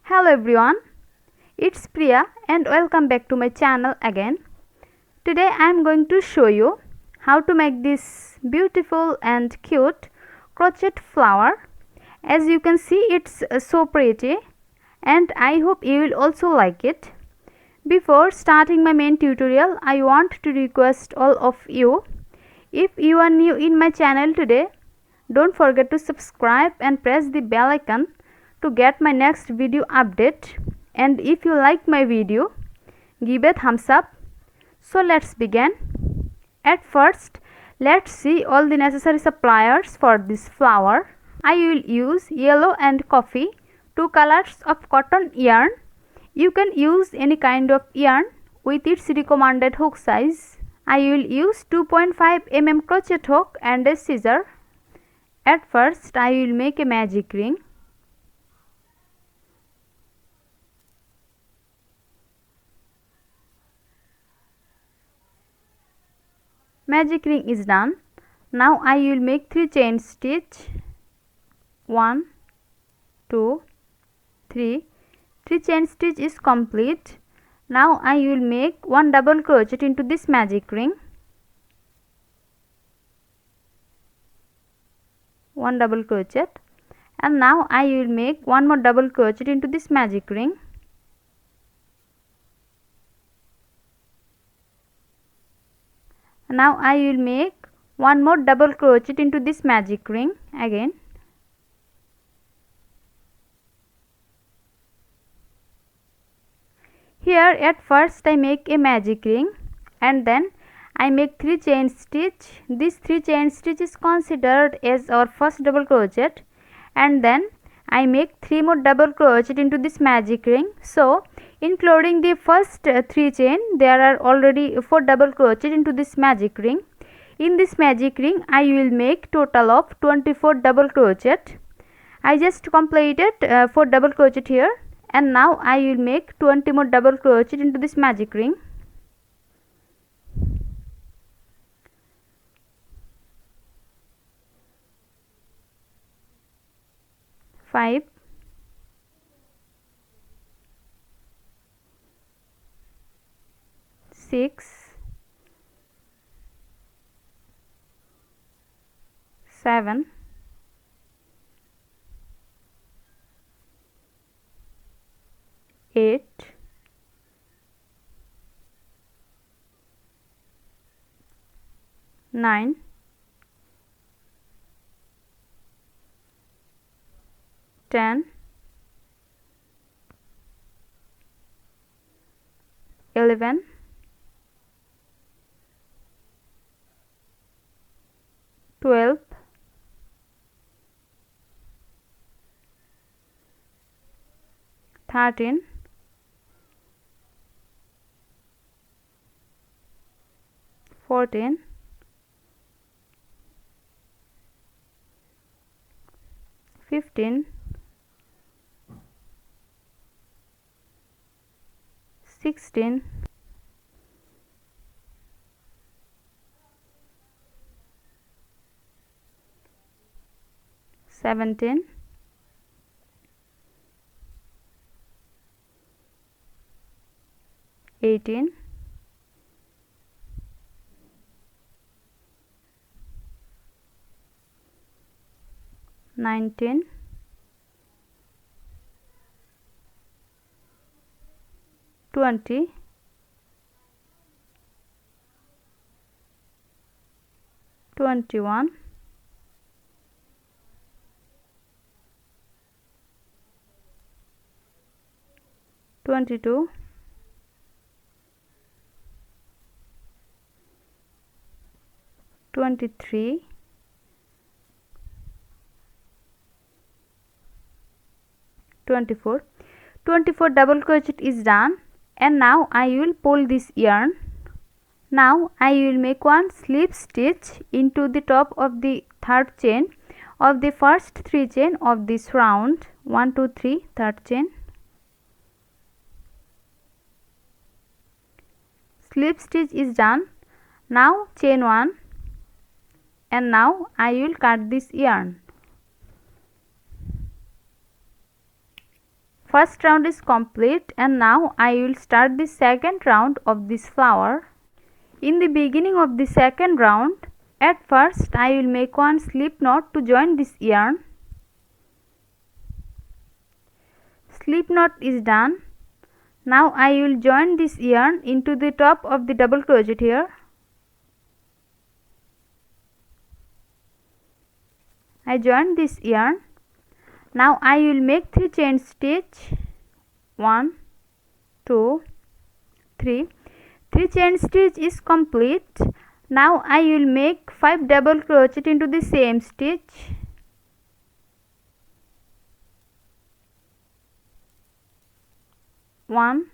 Hello everyone, it's Priya and welcome back to my channel again. Today I am going to show you how to make this beautiful and cute crochet flower. As you can see, it's so pretty and I hope you will also like it. Before starting my main tutorial, I want to request all of you, if you are new in my channel today, don't forget to subscribe and press the bell icon to get my next video update, and if you like my video, give a thumbs up. So let's begin. At first, let's see all the necessary supplies for this flower. I will use yellow and coffee, 2 colors of cotton yarn. You can use any kind of yarn with its recommended hook size. I will use 2.5 mm crochet hook and a scissor. At first, I will make a magic ring. Magic ring is done. Now I will make 3 chain stitch. 1, 2, 3. 3 chain stitch is complete. Now I will make 1 double crochet into this magic ring. 1 double crochet, and now I will make 1 more double crochet into this magic ring. Now I will make 1 more double crochet into this magic ring again. Here at first I make a magic ring and then I make 3 chain stitch. This 3 chain stitch is considered as our first double crochet, and then I make 3 more double crochet into this magic ring. So including the first 3 chain, there are already 4 double crochet into this magic ring. In this magic ring I will make total of 24 double crochet. I just completed 4 double crochet here, and now I will make 20 more double crochet into this magic ring. 5, 6, 7, 8, 9, 10, 11, 12, 13, 14, 15, 16, 17, 18, 19, 20, 21, 22, 23, 24. 24 double crochet is done, and now I will pull this yarn. Now I will make 1 slip stitch into the top of the third chain of the first 3 chain of this round. 1, 2, 3, third chain. Slip stitch is done. Now chain 1, and now I will cut this yarn. first round is complete, and now I will start the second round of this flower. In the beginning of the second round, at first I will make one slip knot to join this yarn. Slip knot is done. Now I will join this yarn into the top of the double crochet here. I join this yarn. Now I will make 3 chain stitch. 1, 2, 3. 3 chain stitch is complete. Now I will make 5 double crochet into the same stitch. 1,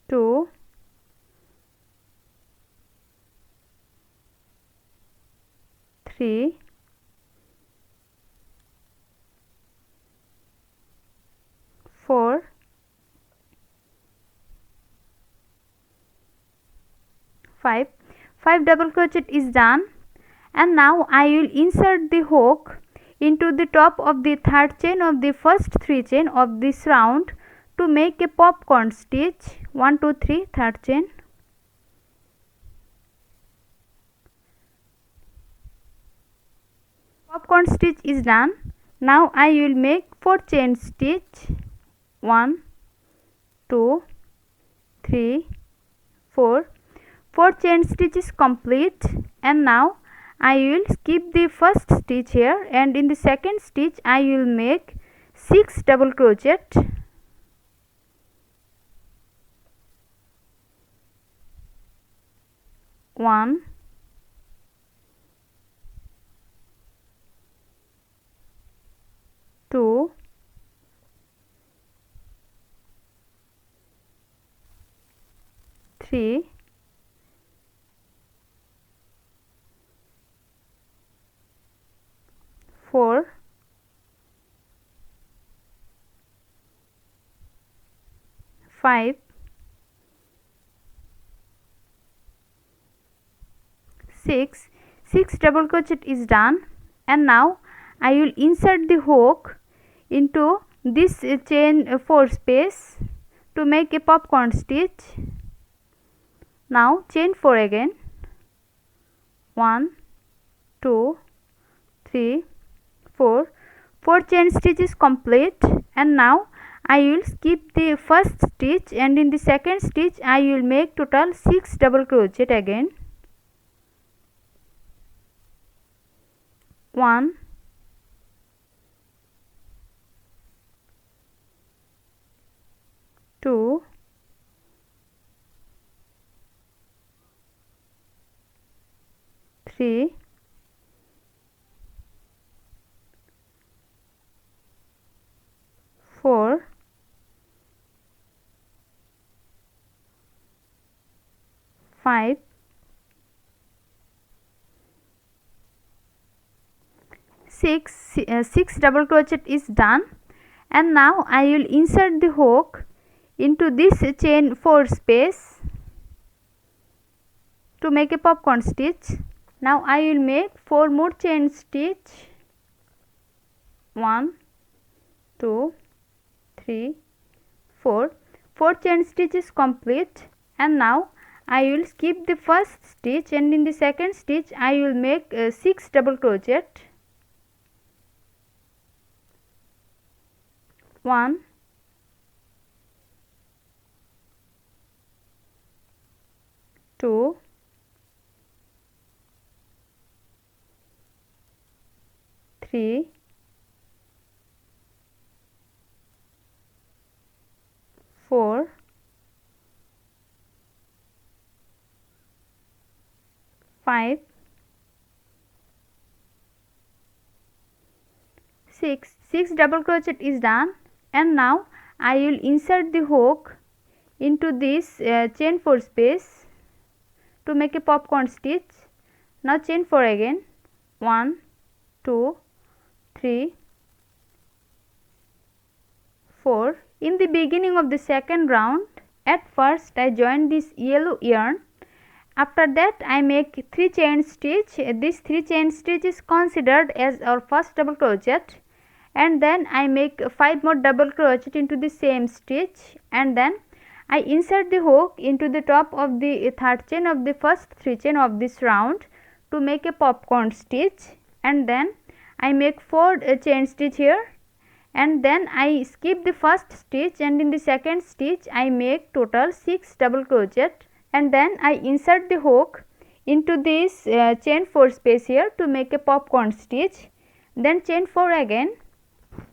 2, 3, 4, 5. 5 double crochet is done, and now I will insert the hook into the top of the third chain of the first 3 chain of this round to make a popcorn stitch. 1, 2, 3, third chain. Popcorn stitch is done. Now I will make 4 chain stitch. 1, 2, 3, 4. 4 chain stitch is complete, and now I will skip the first stitch here, and in the second stitch I will make 6 double crochet. 1, 2, 3, 4, 5, 6. 6 double crochet is done, and now I will insert the hook into this chain 4 space to make a popcorn stitch. Now chain 4 again. 1, 2, 3, 4. 4 chain stitch is complete, and now I will skip the first stitch, and in the second stitch I will make total 6 double crochet again. 1, 2, 3, 4, 5, 6 double crochet is done, and now I will insert the hook into this chain 4 space to make a popcorn stitch. Now I will make 4 more chain stitch. 1, 2, 3, 4. 4 chain stitch is complete, and now I will skip the first stitch, and in the second stitch I will make 6 double crochet. 1, 2, 3, 4, 5, 6. 6 double crochet is done, and now I will insert the hook into this chain 4 space to make a popcorn stitch. Now chain 4 again. 1, 2, 3, 4. In the beginning of the second round, at first I joined this yellow yarn, After that I make 3 chain stitch. This 3 chain stitch is considered as our first double crochet, and then I make 5 more double crochet into the same stitch, and then I insert the hook into the top of the third chain of the first 3 chain of this round to make a popcorn stitch, and then I make 4 chain stitch here, and then I skip the first stitch, and in the second stitch I make total 6 double crochet, and then I insert the hook into this chain 4 space here to make a popcorn stitch, then chain 4 again,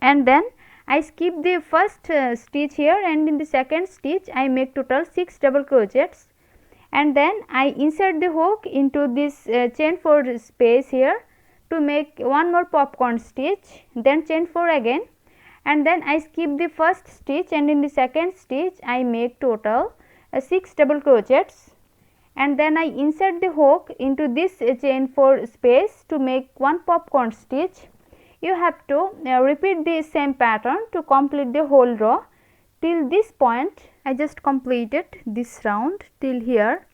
and then I skip the first stitch here, and in the second stitch I make total 6 double crochets, and then I insert the hook into this chain 4 space here to make one more popcorn stitch, then chain 4 again, and then I skip the first stitch, and in the second stitch I make total 6 double crochets, and then I insert the hook into this chain 4 space to make one popcorn stitch. You have to repeat the same pattern to complete the whole row. Till this point I just completed this round till here.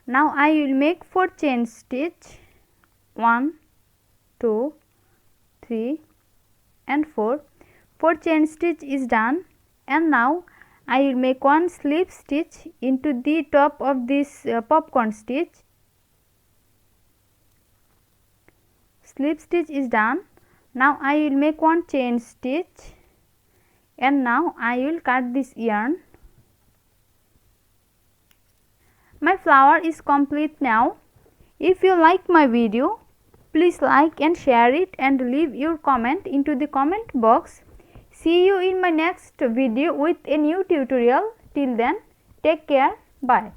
Now I will make 4 chain stitch, 1, 2, 3 and 4. 4 chain stitch is done, and now I will make one slip stitch into the top of this popcorn stitch. Slip stitch is done. Now I will make one chain stitch, and now I will cut this yarn. My flower is complete now. If you like my video, please like and share it and leave your comment into the comment box. See you in my next video with a new tutorial. Till then, take care. Bye.